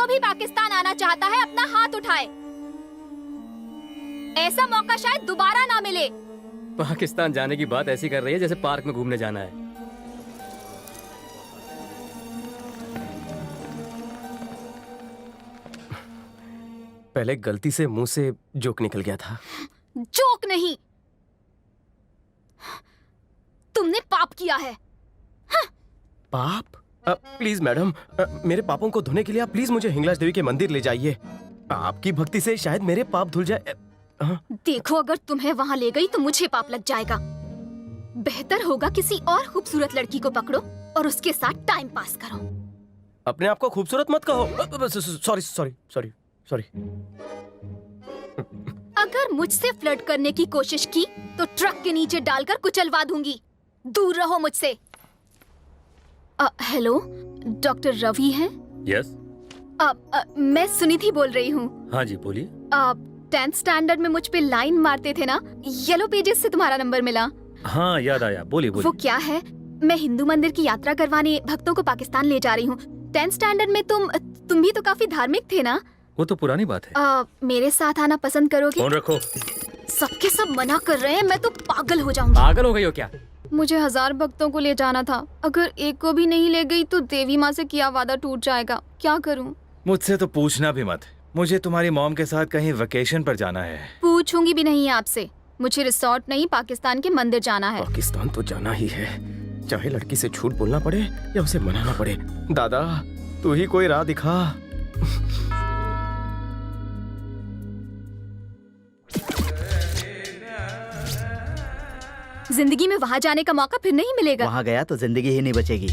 भी पाकिस्तान आना चाहता है अपना हाथ उठाए। ऐसा मौका शायद दोबारा ना मिले। पाकिस्तान जाने की बात ऐसी कर रही है जैसे पार्क में घूमने जाना है। पहले गलती से मुंह से जोक निकल गया था। जोक नहीं, तुमने पाप किया है। पाप? प्लीज मैडम, मेरे पापों को धोने के लिए आप प्लीज मुझे हिंगलाज देवी के मंदिर ले जाइए। आपकी भक्ति से शायद मेरे पाप धुल जाए। देखो, अगर तुम्हें वहाँ ले गई तो मुझे पाप लग जाएगा। बेहतर होगा किसी और खूबसूरत लड़की को पकड़ो और उसके साथ टाइम पास करो। अपने आप को खूबसूरत मत कहो। Sorry sorry sorry sorry. अगर मुझसे फ्लर्ट करने की कोशिश की तो ट्रक के नीचे डालकर कुचलवा दूंगी। दूर रहो मुझसे। हेलो, डॉक्टर रवि हैं? यस। मैं सुनिधि बोल रही हूँ। हाँ जी, बोलिए। 10th स्टैंडर्ड में मुझ पे लाइन मारते थे ना, येलो पेजेस से तुम्हारा नंबर मिला। हाँ, याद आया, बोलिए बोलिए। वो क्या है, मैं हिंदू मंदिर की यात्रा करवाने भक्तों को पाकिस्तान ले जा रही हूँ। 10th स्टैंडर्ड में तुम भी तो काफी धार्मिक थे ना? वो तो पुरानी बात है। मेरे साथ आना पसंद करोगे? फोन रखो। सबके सब मना कर रहे हैं, मैं तो पागल हो जाऊंगी। पागल हो गई हो क्या? मुझे 1000 भक्तों को ले जाना था। अगर एक को भी नहीं ले गई तो देवी माँ से किया वादा टूट जाएगा। क्या करूँ? मुझसे तो पूछना भी मत। मुझे तुम्हारी मॉम के साथ कहीं वेकेशन पर जाना है। पूछूंगी भी नहीं आपसे। मुझे रिसोर्ट नहीं, पाकिस्तान के मंदिर जाना है। पाकिस्तान तो जाना ही है, चाहे लड़की से झूठ बोलना पड़े या उसे मनाना पड़े। दादा, तू ही कोई राह दिखा। जिंदगी में वहाँ जाने का मौका फिर नहीं मिलेगा। वहाँ गया तो जिंदगी ही नहीं बचेगी।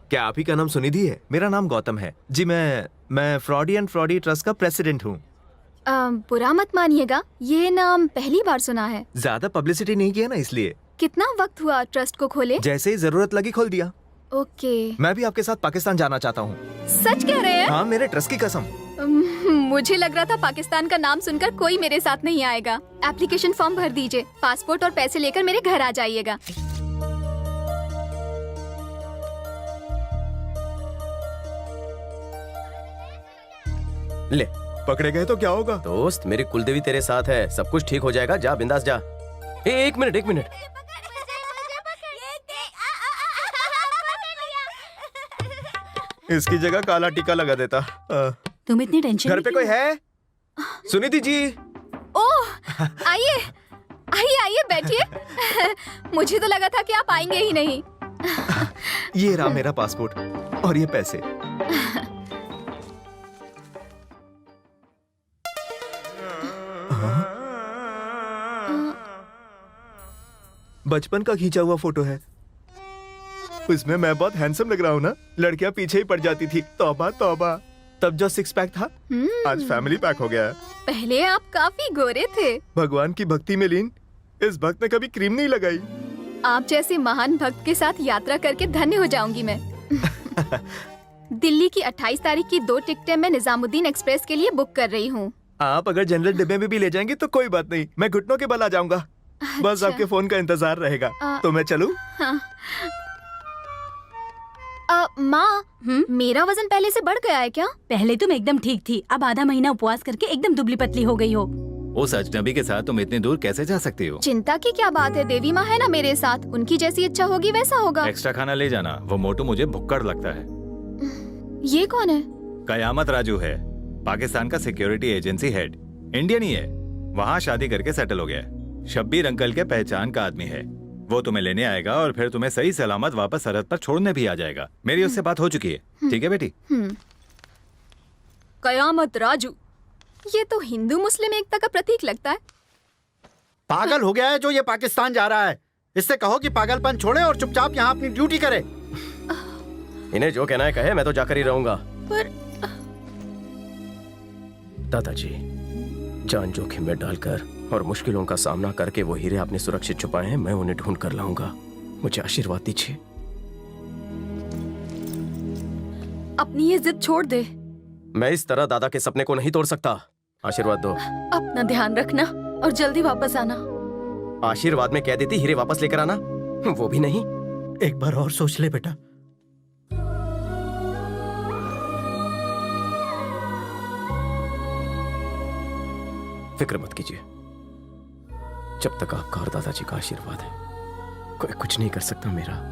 क्या आप ही का नाम सुनिधि है? मेरा नाम गौतम है जी। मैं फ्रॉडी एंड फ्रॉडी ट्रस्ट का प्रेसिडेंट हूँ। बुरा मत मानिएगा, ये नाम पहली बार सुना है। ज्यादा पब्लिसिटी नहीं किया ना, इसलिए। कितना वक्त हुआ ट्रस्ट को खोले? जैसे ही जरूरत लगी खोल दिया। ओके। मैं भी आपके साथ पाकिस्तान जाना चाहता हूँ। सच कह रहे हैं? हाँ, मेरे ट्रस्ट की कसम। मुझे लग रहा था पाकिस्तान का नाम सुनकर कोई मेरे साथ नहीं आएगा। एप्लीकेशन फॉर्म भर दीजिए, पासपोर्ट और पैसे लेकर मेरे घर आ जाइएगा। ले, पकड़े गए तो क्या होगा? दोस्त, मेरी कुलदेवी तेरे साथ है, सब कुछ ठीक हो जाएगा। जा बिंदास जा। एक मिनट एक मिनट। इसकी जगह काला टीका लगा देता। तुम इतनी टेंशन घर पे कोई है? सुनिधि जी। ओह, आइए आइए आइए, बैठिए। मुझे तो लगा था कि आप आएंगे ही नहीं। ये रहा मेरा पासपोर्ट और ये पैसे। बचपन का खींचा हुआ फोटो है। उसमें मैं बहुत हैंडसम लग रहा हूँ ना? लड़कियां पीछे ही पड़ जाती थी। तौबा तौबा। तब जो 6 पैक था, आज फैमिली पैक हो गया है। पहले आप काफी गोरे थे। भगवान की भक्ति में लीन इस भक्त ने कभी क्रीम नहीं लगाई। आप जैसे महान भक्त के साथ यात्रा करके धन्य हो जाऊंगी मैं। दिल्ली की 28 तारीख की 2 टिकटें मैं निजामुद्दीन एक्सप्रेस के लिए बुक कर रही हूँ। आप अगर जनरल डिब्बे में भी ले जाएंगे तो कोई बात नहीं, मैं घुटनों के बल आ जाऊंगा। बस आपके फोन का इंतजार रहेगा। तो मैं चलूं? हाँ। माँ, मेरा वजन पहले से बढ़ गया है क्या? पहले तुम एकदम ठीक थी, अब आधा महीना उपवास करके एकदम दुबली पतली हो गई हो। उस अजनबी के साथ तुम इतनी दूर कैसे जा सकती हो? चिंता की क्या बात है, देवी माँ है ना मेरे साथ, उनकी जैसी इच्छा होगी वैसा होगा। एक्स्ट्रा खाना ले जाना। वो मोटू मुझे भुक्कड़ लगता है। ये कौन है? कयामत राजू है, पाकिस्तान का सिक्योरिटी एजेंसी हेड। इंडियन ही है, वहाँ शादी करके सेटल हो गया है। शब्बीर अंकल के पहचान का आदमी है। वो तुम्हें लेने आएगा और फिर तुम्हें सही सलामत वापस सरहद पर छोड़ने भी आ जाएगा। मेरी उससे बात हो चुकी है। ठीक है बेटी? कयामत राजू, ये तो हिंदू मुस्लिम एकता का प्रतीक लगता है। पागल हो गया है जो ये पाकिस्तान जा रहा है। इससे कहो कि पागलपन छोड़े और चुपचाप यहाँ अपनी ड्यूटी करे। इन्हें जो कहना है कहे, मैं तो जाकर ही रहूंगा। पर दादाजी, जान जोखिम में डालकर और मुश्किलों का सामना करके वो हीरे आपने सुरक्षित छुपाए हैं, मैं उन्हें ढूंढ कर लाऊंगा। मुझे आशीर्वाद दीजिए। अपनी ये जिद छोड़ दे। मैं इस तरह दादा के सपने को नहीं तोड़ सकता। आशीर्वाद दो। अपना ध्यान रखना और जल्दी वापस आना। आशीर्वाद में कह देती हीरे वापस लेकर आना, वो भी नहीं। एक बार और सोच ले बेटा। फिक्र मत कीजिए, जब तक आपका और दादाजी का आशीर्वाद है कोई कुछ नहीं कर सकता मेरा।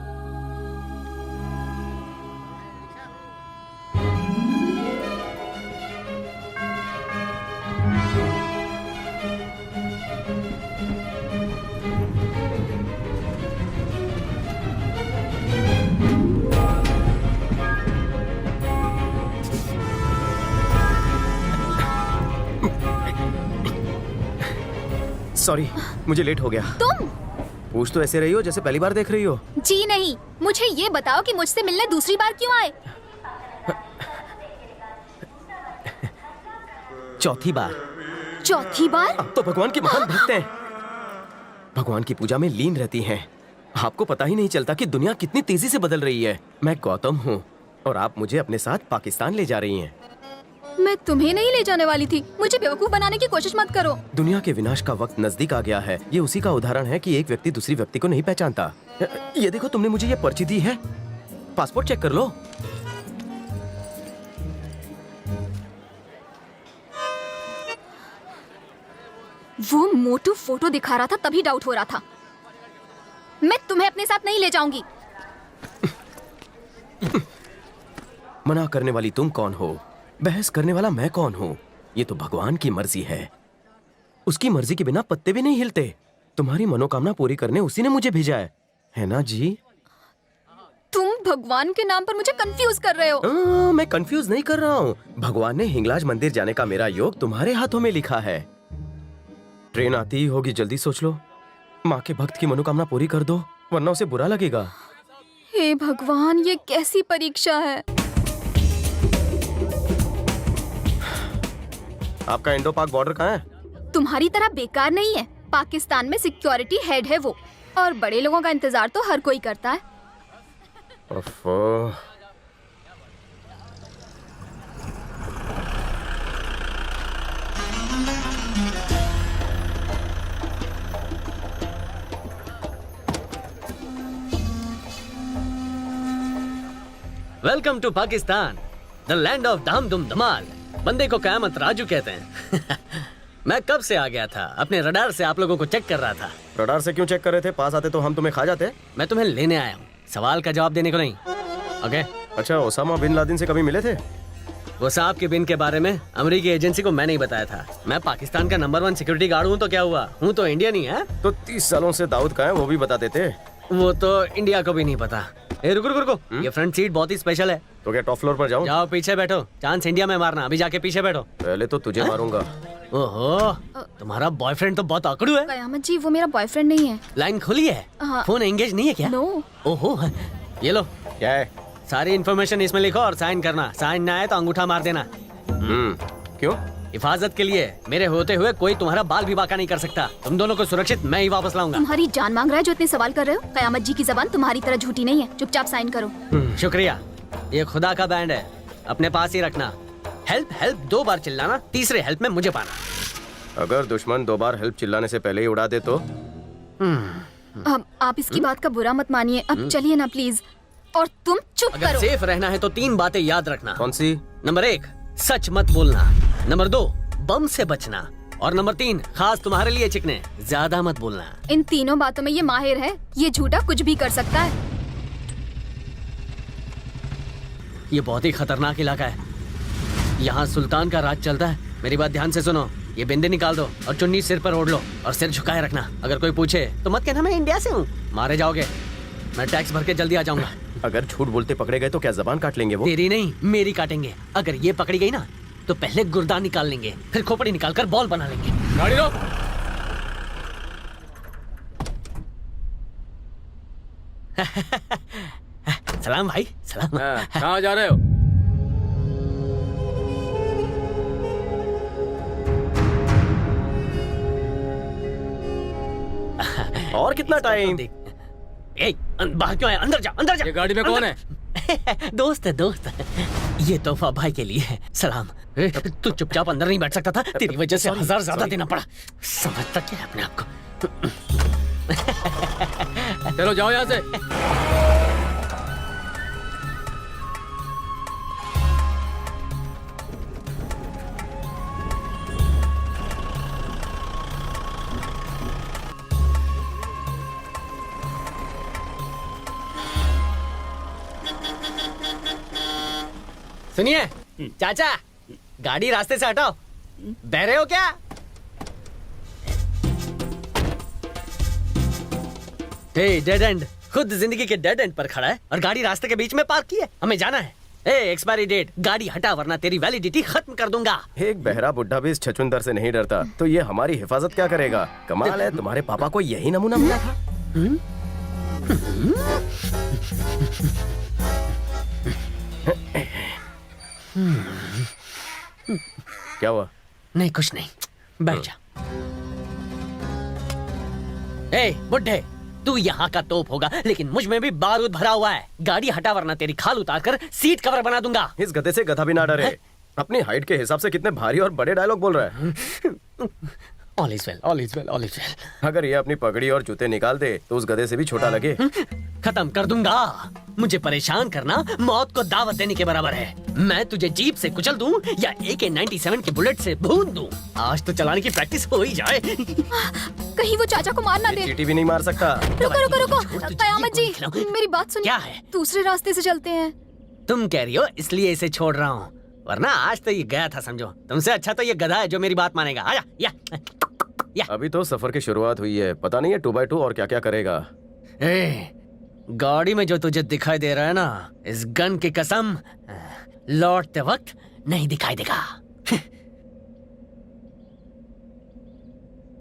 सॉरी, मुझे लेट हो गया। तुम पूछ तो ऐसे रही हो जैसे पहली बार देख रही हो। जी नहीं, मुझे ये बताओ कि मुझसे मिलने दूसरी बार क्यों आए? चौथी बार। चौथी बार? अब तो भगवान के महान भक्त हैं, भगवान की पूजा में लीन रहती हैं। आपको पता ही नहीं चलता कि दुनिया कितनी तेजी से बदल रही है। मैं गौतम हूँ और आप मुझे अपने साथ पाकिस्तान ले जा रही हैं। मैं तुम्हें नहीं ले जाने वाली थी, मुझे बेवकूफ बनाने की कोशिश मत करो। दुनिया के विनाश का वक्त नजदीक आ गया है। ये उसी का उदाहरण है कि एक व्यक्ति दूसरी व्यक्ति को नहीं पहचानता। ये देखो, तुमने मुझे ये पर्ची दी है, पासपोर्ट चेक कर लो। वो मोटू फोटो दिखा रहा था तभी डाउट हो रहा था। मैं तुम्हें अपने साथ नहीं ले जाऊंगी। मना करने वाली तुम कौन हो? बहस करने वाला मैं कौन हूँ? ये तो भगवान की मर्जी है। उसकी मर्जी के बिना पत्ते भी नहीं हिलते। तुम्हारी मनोकामना पूरी करने उसी ने मुझे भेजा है ना जी? तुम भगवान के नाम पर मुझे कंफ्यूज कर रहे हो। मैं कंफ्यूज नहीं कर रहा हूँ। भगवान ने हिंगलाज मंदिर जाने का मेरा योग तुम्हारे हाथों में लिखा है। ट्रेन आती ही होगी, जल्दी सोच लो। माँ के भक्त की मनोकामना पूरी कर दो, वरना उसे बुरा लगेगा। हे भगवान, ये कैसी परीक्षा है। आपका इंडो पाक बॉर्डर कहाँ है? तुम्हारी तरह बेकार नहीं है। पाकिस्तान में सिक्योरिटी हेड है वो, और बड़े लोगों का इंतजार तो हर कोई करता है। ओफो। Welcome to Pakistan, the land of धाम धूम धमाल। बंदे को कयामत राजू कहते हैं। मैं कब से आ गया था, अपने रडार से आप लोगों को चेक कर रहा था। रडार से क्यों चेक कर रहे थे? पास आते तो हम तुम्हें खा जाते। मैं तुम्हें लेने आया हूँ, सवाल का जवाब देने को नहीं। ओके? अच्छा, ओसामा बिन लादेन से कभी मिले थे? वो साहब के बिन के बारे में अमेरिकी एजेंसी को मैं नहीं बताया था। मैं पाकिस्तान का नंबर 1 सिक्योरिटी गार्ड हूँ, तो क्या हुआ? हूँ तो इंडियन ही है। तो 30 सालों से दाऊद का है, वो भी बता देते। वो तो इंडिया को भी नहीं पता। ए, रुको रुको रुको, ये फ्रंट सीट बहुत ही स्पेशल है। तो क्या टॉप फ्लोर पर जाऊं? जाओ पीछे बैठो, चांस इंडिया में मारना। अभी जाके पीछे बैठो। पहले तो तुझे मारूंगा। ओहो, तुम्हारा बॉयफ्रेंड तो बहुत आकड़ू है। कयामत जी, वो मेरा बॉयफ्रेंड नहीं है। लाइन खुली है? हाँ। फोन एंगेज नहीं है क्या? नो। ओहो, ये लो। क्या है? सारी इन्फॉर्मेशन इसमें लिखो और साइन करना। साइन ना आए तो अंगूठा मार देना। क्यों? हिफाजत के लिए। मेरे होते हुए कोई तुम्हारा बाल भी बांका नहीं कर सकता। तुम दोनों को सुरक्षित मैं ही वापस लाऊंगा। तुम्हारी जान मांग रहा है जो इतने सवाल कर रहे हो? कयामत जी की जबान तुम्हारी तरह झूठी नहीं है। चुपचाप साइन करो। शुक्रिया। ये खुदा का बैंड है, अपने पास ही रखना। हेल्प हेल्प 2 बार चिल्लाना, तीसरे हेल्प में मुझे पाना। अगर दुश्मन 2 बार हेल्प चिल्लाने से पहले ही उड़ा दे तो? अब आप इसकी बात का बुरा मत मानिए। अब चलिए ना प्लीज। और तुम चुप अगर करो। सेफ रहना है तो 3 बातें याद रखना। कौन सी? नंबर 1, सच मत बोलना। नंबर 2, बम से बचना। और नंबर 3, खास तुम्हारे लिए चिकने, ज्यादा मत बोलना। इन तीनों बातों में ये माहिर है। ये झूठा कुछ भी कर सकता है। ये बहुत ही खतरनाक इलाका है। यहाँ सुल्तान का राज चलता है। मेरी बात ध्यान से सुनो। ये बिंदी निकाल दो और चुन्नी सिर पर ओढ़ लो और सिर झुकाए रखना। अगर कोई पूछे तो मत कहना मैं इंडिया से हूँ, मारे जाओगे। मैं टैक्स भर के जल्दी आ जाऊंगा। अगर झूठ बोलते पकड़े गए तो क्या जबान काट लेंगे वो? तेरी नहीं, मेरी काटेंगे। अगर ये पकड़ी गई ना तो पहले गुर्दा निकाल लेंगे, फिर खोपड़ी निकाल कर बॉल बना लेंगे। गाड़ी रोक। सलाम भाई, सलाम। कहाँ जा रहे हो? और कितना टाइम? बाहर क्यों है? अंदर जा, अंदर जा। ये गाड़ी में कौन है? दोस्त है, दोस्त। ये तोहफा भाई के लिए है। सलाम। तू चुपचाप अंदर नहीं बैठ सकता था? तेरी वजह से 1000 ज्यादा देना पड़ा। समझता क्या है अपने आप को? चलो जाओ यहाँ से। सुनिए चाचा, गाड़ी रास्ते से हटाओ। बहरे हो क्या? हे, डेड एंड खुद जिंदगी के डेड एंड पर खड़ा है और गाड़ी रास्ते के बीच में पार्क की है। हमें जाना है। एक्सपायरी डेट, गाड़ी हटा वरना तेरी वैलिडिटी खत्म कर दूंगा। एक बहरा बुढ़ा भी इस छछुंदर से नहीं डरता, तो ये हमारी हिफाजत क्या करेगा? कमाल है, तुम्हारे पापा को यही नमूना मिला था। क्या हुआ? नहीं कुछ नहीं, बैठ जा। बुड्ढे, तू यहाँ का तोप होगा लेकिन मुझ में भी बारूद भरा हुआ है। गाड़ी हटा वरना तेरी खाल उतार कर सीट कवर बना दूंगा। इस गधे से गधा भी ना डरे। अपनी हाइट के हिसाब से कितने भारी और बड़े डायलॉग बोल रहा है। All is well, all is well, all is well. अगर ये अपनी पगड़ी और जूते निकाल दे तो उस गधे से भी छोटा लगे। खत्म कर दूंगा। मुझे परेशान करना मौत को दावत देने के बराबर है। मैं तुझे जीप से कुचल दूं या AK-97 के बुलेट से भून दूं। आज तो चलाने की प्रैक्टिस हो ही जाए। कहीं वो चाचा को मार ना दे। चीटी भी नहीं मार सकता। रुको रुको रुको, कयामत जी, मेरी बात सुनिए। क्या है? दूसरे रास्ते से चलते हैं। तुम कह रही हो इसलिए इसे छोड़ रहा हूँ, वरना आज तो ये गया था समझो। तुमसे अच्छा तो ये गधा है जो मेरी बात मानेगा। आजा, या। अभी तो सफर की शुरुआत हुई है, पता नहीं है 2x2 और क्या क्या करेगा। गाड़ी में जो तुझे दिखाई दे रहा है ना, इस गन की कसम लौटते वक्त नहीं दिखाई देगा।